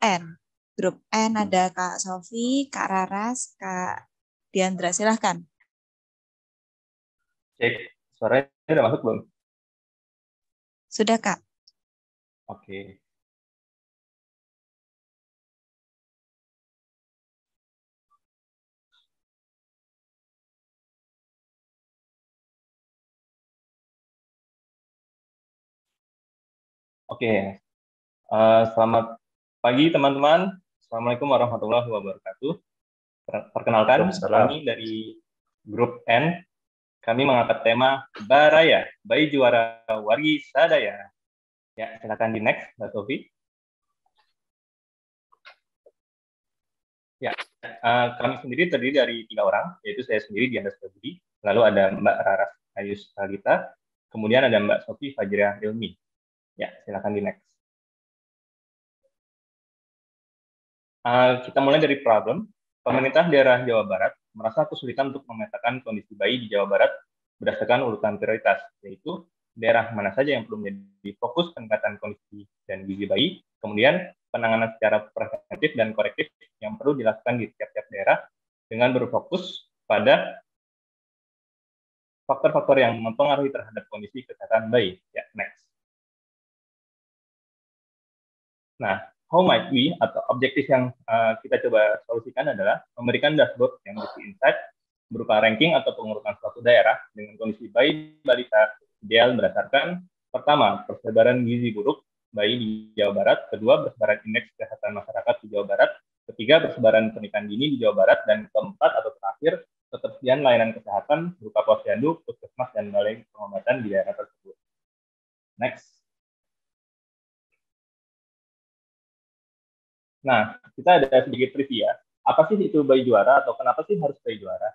N. Grup N ada Kak Sofi, Kak Raras, Kak Diandra. Silahkan. Cek, suaranya udah masuk belum? Sudah, Kak. Oke. Oke, selamat pagi teman-teman. Assalamualaikum warahmatullahi wabarakatuh. Perkenalkan, kami dari grup N. Kami mengangkat tema Baraya, Bayi Juara Wargi Sadaya. Ya, silakan di next, Mbak Sofi. Ya, kami sendiri terdiri dari 3 orang, yaitu saya sendiri, Diandra Budi, lalu ada Mbak Raras Ayus Salita, kemudian ada Mbak Sofi Fajriah Ilmi. Ya, silakan di next. Kita mulai dari problem. Pemerintah daerah Jawa Barat merasa kesulitan untuk memetakan kondisi bayi di Jawa Barat berdasarkan urutan prioritas, yaitu daerah mana saja yang perlu menjadi fokus peningkatan kondisi dan gizi bayi, kemudian penanganan secara preventif dan korektif yang perlu dilakukan di tiap-tiap daerah dengan berfokus pada faktor-faktor yang mempengaruhi terhadap kondisi kesehatan bayi. Ya, next. Nah, how might we atau objektif yang kita coba solusikan adalah memberikan dashboard yang berisi insight berupa ranking atau pengurutan suatu daerah dengan kondisi bayi balita ideal berdasarkan pertama, persebaran gizi buruk bayi di Jawa Barat, kedua, persebaran indeks kesehatan masyarakat di Jawa Barat, ketiga, persebaran pernikahan dini di Jawa Barat, dan keempat atau terakhir, ketersediaan layanan kesehatan berupa posyandu, puskesmas, dan balai pengobatan di daerah tersebut. Next. Nah, kita ada sedikit trivia. Apa sih itu bayi juara atau kenapa sih harus bayi juara?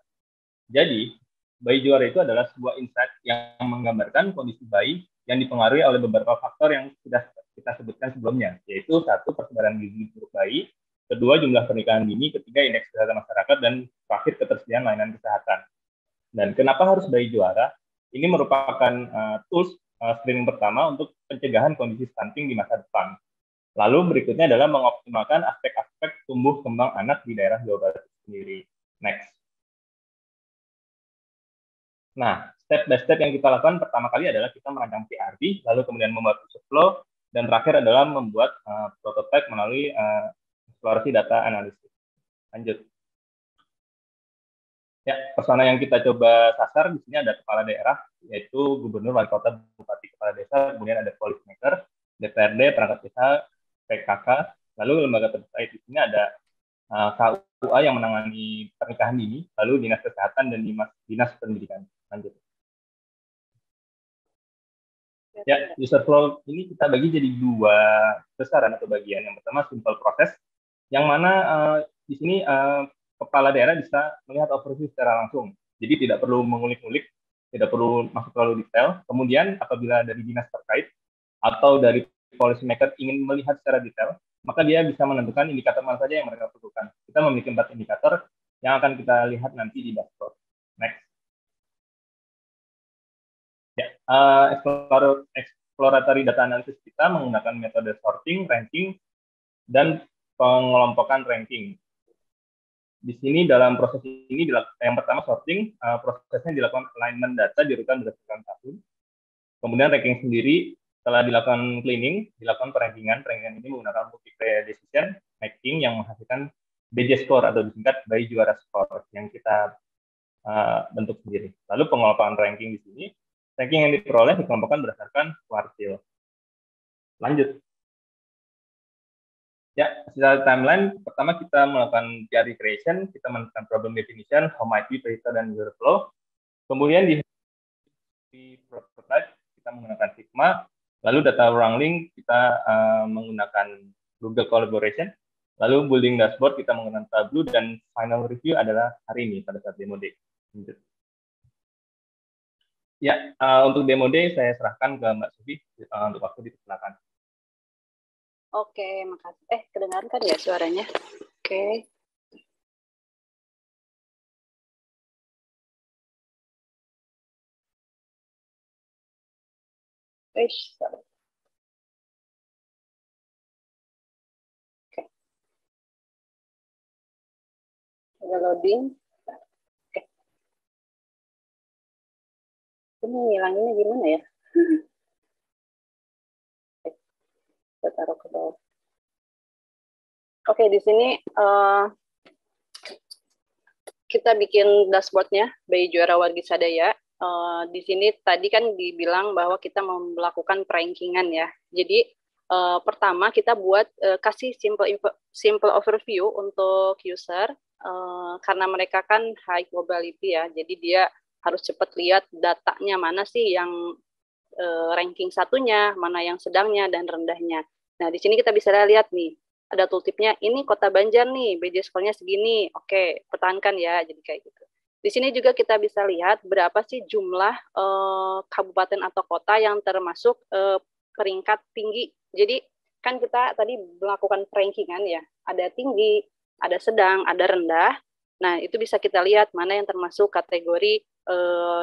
Jadi, bayi juara itu adalah sebuah insight yang menggambarkan kondisi bayi yang dipengaruhi oleh beberapa faktor yang sudah kita sebutkan sebelumnya, yaitu satu, persebaran gizi buruk bayi, kedua, jumlah pernikahan dini, ketiga, indeks kesehatan masyarakat, dan terakhir, ketersediaan layanan kesehatan. Dan kenapa harus bayi juara? Ini merupakan tools screening pertama untuk pencegahan kondisi stunting di masa depan. Lalu berikutnya adalah mengoptimalkan aspek-aspek tumbuh kembang anak di daerah Jawa Barat sendiri. Next. Nah, step by step yang kita lakukan pertama kali adalah kita merancang PRD, lalu kemudian membuat user flow, dan terakhir adalah membuat prototype melalui eksplorasi data analisis. Lanjut. Ya, persona yang kita coba sasar di sini ada kepala daerah, yaitu gubernur, wali kota, bupati, kepala desa, kemudian ada policy maker, DPRD, perangkat desa, PKK, lalu lembaga terkait di sini ada KUA yang menangani pernikahan dini, lalu dinas kesehatan dan dinas pendidikan. Lanjut. Ya, user flow ini kita bagi jadi 2 besaran atau bagian. Yang pertama simple proses, yang mana di sini kepala daerah bisa melihat overview secara langsung. Jadi tidak perlu mengulik-ulik, tidak perlu masuk terlalu detail. Kemudian apabila dari dinas terkait atau dari policy maker ingin melihat secara detail, maka dia bisa menentukan indikator mana saja yang mereka butuhkan. Kita memiliki 4 indikator yang akan kita lihat nanti di dashboard. Next. Ya, exploratory data analysis kita menggunakan metode sorting, ranking, dan pengelompokan ranking. Di sini dalam proses ini yang pertama sorting, prosesnya dilakukan alignment data diurutan berdasarkan tahun. Kemudian ranking sendiri setelah dilakukan cleaning, dilakukan perankingan. Perankingan ini menggunakan multiple decision making yang menghasilkan BJ score atau disingkat bayi juara score yang kita bentuk sendiri. Lalu pengelompokan ranking di sini, ranking yang diperoleh dikelompokkan berdasarkan kuartil. Lanjut. Ya, secara timeline, pertama kita melakukan PRD creation, kita menentukan problem definition, how might we, perita, dan user flow. Kemudian di prototype, kita menggunakan Figma. Lalu data wrangling, kita menggunakan Google Collaboration. Lalu building dashboard, kita menggunakan Tableau. Dan final review adalah hari ini, pada saat demo day. Lanjut. Ya, untuk demo day, saya serahkan ke Mbak Sufi untuk waktu dipersilakan. Oke, makasih. Kedengaran kan ya suaranya? Oke. Oke. Udah loading. Oke. Ini ngilanginnya gimana ya? Kita taruh ke bawah. Oke, di sini kita bikin dashboardnya Bayi Juara Wargi Sadaya. Di sini tadi kan dibilang bahwa kita mau melakukan perankingan ya. Jadi pertama kita buat kasih simple overview untuk user karena mereka kan high mobility ya. Jadi dia harus cepat lihat datanya mana sih yang ranking satunya, mana yang sedangnya dan rendahnya. Nah, di sini kita bisa lihat nih, ada tooltipnya, ini Kota Banjar nih, BJ skornya segini, oke, pertahankan ya, jadi kayak gitu. Di sini juga kita bisa lihat berapa sih jumlah kabupaten atau kota yang termasuk peringkat tinggi. Jadi kan kita tadi melakukan rankingan ya, ada tinggi, ada sedang, ada rendah. Nah, itu bisa kita lihat mana yang termasuk kategori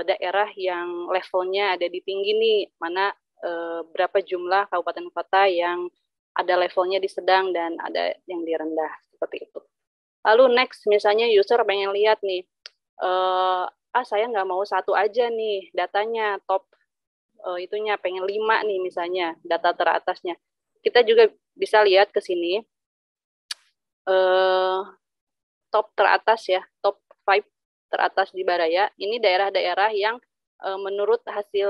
daerah yang levelnya ada di tinggi nih, mana berapa jumlah kabupaten kota yang ada levelnya di sedang dan ada yang di rendah, seperti itu. Lalu next, misalnya user pengen lihat nih, saya nggak mau satu aja nih datanya, top itunya pengen 5 nih misalnya, data teratasnya. Kita juga bisa lihat ke sini, top teratas ya, top 5 teratas di Baraya, ini daerah-daerah yang menurut hasil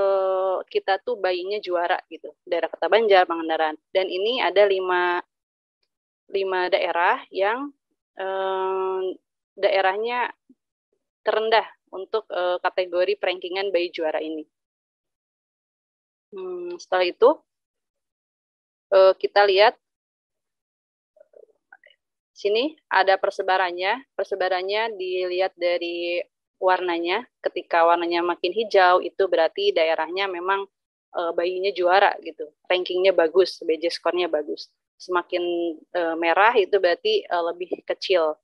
kita tuh bayinya juara gitu, daerah Kota Banjar, Pangandaran, dan ini ada 5 daerah yang daerahnya terendah untuk kategori perankingan bayi juara ini. Setelah itu kita lihat sini ada persebarannya dilihat dari warnanya. Ketika warnanya makin hijau itu berarti daerahnya memang bayinya juara gitu, rankingnya bagus, BJ skornya bagus. Semakin merah itu berarti lebih kecil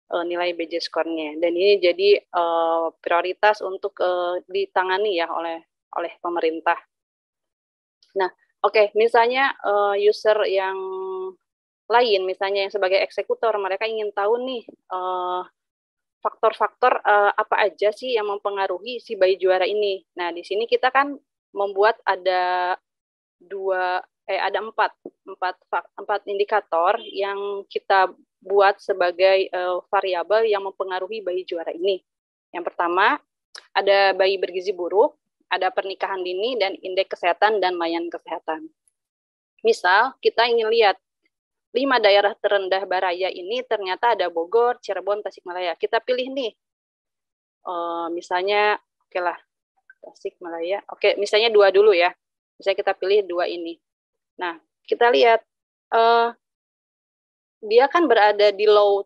nilai BJ skornya, dan ini jadi prioritas untuk ditangani ya oleh pemerintah. Nah, oke, misalnya user yang lain, misalnya yang sebagai eksekutor, mereka ingin tahu nih faktor-faktor apa aja sih yang mempengaruhi si bayi juara ini. Nah, di sini kita kan membuat ada 4 indikator yang kita buat sebagai variabel yang mempengaruhi bayi juara ini. Yang pertama, ada bayi bergizi buruk, ada pernikahan dini, dan indeks kesehatan dan layanan kesehatan. Misal, kita ingin lihat 5 daerah terendah Baraya ini ternyata ada Bogor, Cirebon, Tasikmalaya. Kita pilih nih, misalnya, oke lah, Tasikmalaya. Oke, misalnya 2 dulu ya. Misalnya kita pilih 2 ini. Nah, kita lihat, dia kan berada di low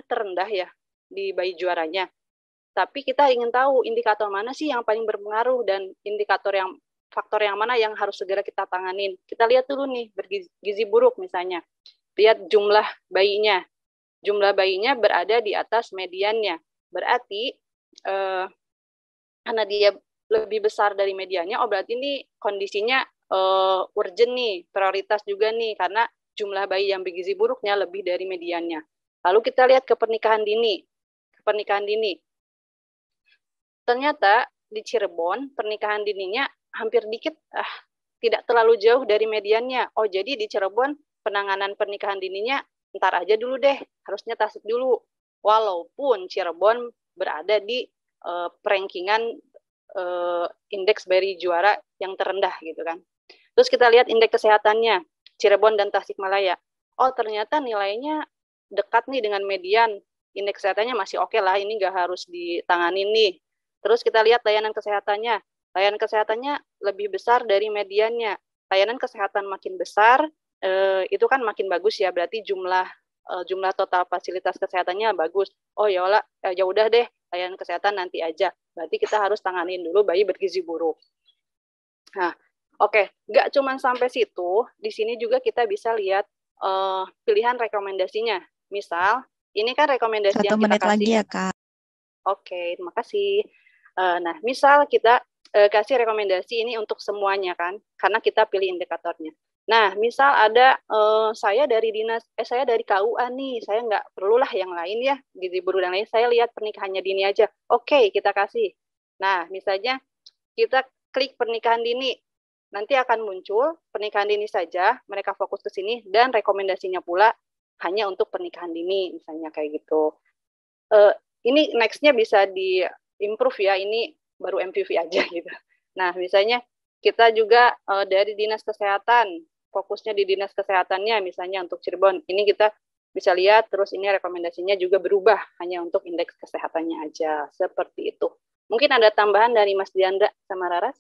terendah ya, di bayi juaranya. Tapi kita ingin tahu indikator mana sih yang paling berpengaruh dan faktor yang mana yang harus segera kita tanganin. Kita lihat dulu nih, bergizi buruk misalnya. Lihat jumlah bayinya. Jumlah bayinya berada di atas mediannya. Berarti karena dia lebih besar dari mediannya, berarti ini kondisinya urgent nih, prioritas juga nih, karena jumlah bayi yang bergizi buruknya lebih dari mediannya. Lalu kita lihat ke pernikahan dini. Ternyata di Cirebon, pernikahan dininya hampir dikit, tidak terlalu jauh dari mediannya. Jadi di Cirebon penanganan pernikahan dininya ntar aja dulu deh, harusnya Tasik dulu. Walaupun Cirebon berada di perankingan indeks bayi juara yang terendah gitu kan. Terus kita lihat indeks kesehatannya, Cirebon dan Tasikmalaya. Ternyata nilainya dekat nih dengan median, indeks kesehatannya masih oke lah, ini nggak harus ditangani nih. Terus kita lihat layanan kesehatannya lebih besar dari mediannya. Layanan kesehatan makin besar, itu kan makin bagus ya, berarti jumlah total fasilitas kesehatannya bagus. Ya udah deh, layanan kesehatan nanti aja. Berarti kita harus tanganin dulu bayi bergizi buruk. Nah, nggak cuma sampai situ. Di sini juga kita bisa lihat pilihan rekomendasinya. Misal, ini kan rekomendasi 1 yang kita menit kasih. lagi ya, Kak. Oke, terima kasih. Nah, misal kita kasih rekomendasi ini untuk semuanya kan, karena kita pilih indikatornya. Nah, misal ada saya dari saya dari KUA nih, saya nggak perlulah yang lain ya, gizi buruk yang lain, saya lihat pernikahannya dini aja. Oke, kita kasih. Nah, misalnya kita klik pernikahan dini, nanti akan muncul pernikahan dini saja, mereka fokus ke sini, dan rekomendasinya pula hanya untuk pernikahan dini, misalnya kayak gitu. Ini next-nya bisa di-improve ya, ini baru MPV aja gitu. Nah, misalnya kita juga dari Dinas Kesehatan, fokusnya di Dinas Kesehatannya, misalnya untuk Cirebon, ini kita bisa lihat, terus ini rekomendasinya juga berubah, hanya untuk indeks kesehatannya aja, seperti itu. Mungkin ada tambahan dari Mas Diandra sama Raras?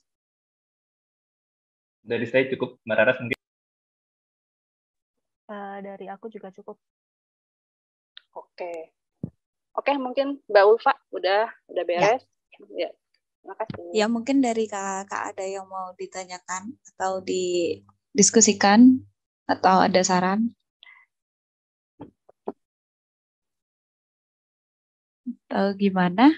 Dari saya cukup, Mbak Raras mungkin. Dari aku juga cukup. Oke, mungkin Mbak Ulfa udah beres. Ya, terima kasih. Ya, mungkin dari kakak ada yang mau ditanyakan atau didiskusikan atau ada saran? Atau gimana?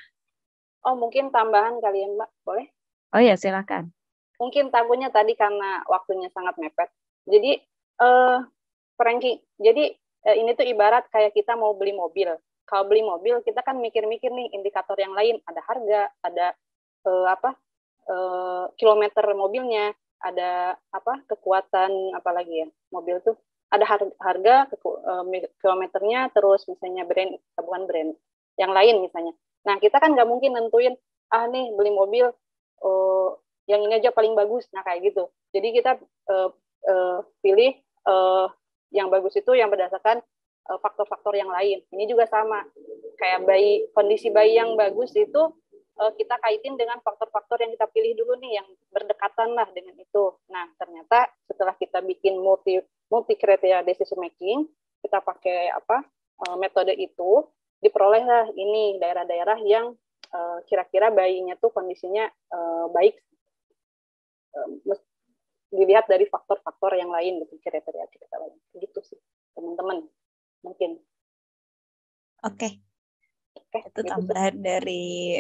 Oh, mungkin tambahan kali ya, Mbak. Boleh? Oh ya, silakan. Mungkin takutnya tadi karena waktunya sangat mepet. Jadi, ranking. Jadi, ini tuh ibarat kayak kita mau beli mobil. Kalau beli mobil, kita kan mikir-mikir nih indikator yang lain. Ada harga, ada kilometer mobilnya, ada kekuatan, apalagi ya, mobil tuh. Ada harga, kilometernya, terus misalnya bukan brand, yang lain misalnya. Nah, kita kan nggak mungkin nentuin, nih beli mobil, yang ini aja paling bagus. Nah, kayak gitu. Jadi kita pilih yang bagus itu yang berdasarkan faktor-faktor yang lain. Ini juga sama. Kayak kondisi bayi yang bagus itu kita kaitin dengan faktor-faktor yang kita pilih dulu nih, yang berdekatan lah dengan itu. Nah, ternyata setelah kita bikin multi criteria decision making, kita pakai metode itu, diperolehlah ini daerah-daerah yang kira-kira bayinya tuh kondisinya baik, dilihat dari faktor-faktor yang lain gitu, kriteria lain gitu sih teman-teman mungkin. Oke. Itu gitu tambahan dari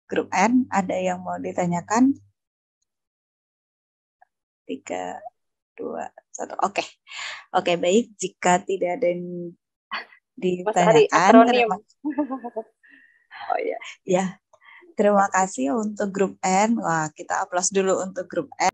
grup N. Ada yang mau ditanyakan? 3, 2, 1. Oke, baik. Jika tidak ada yang ditanyakan, oh iya. Ya, terima kasih untuk grup N. Wah, kita aplaus dulu untuk grup N.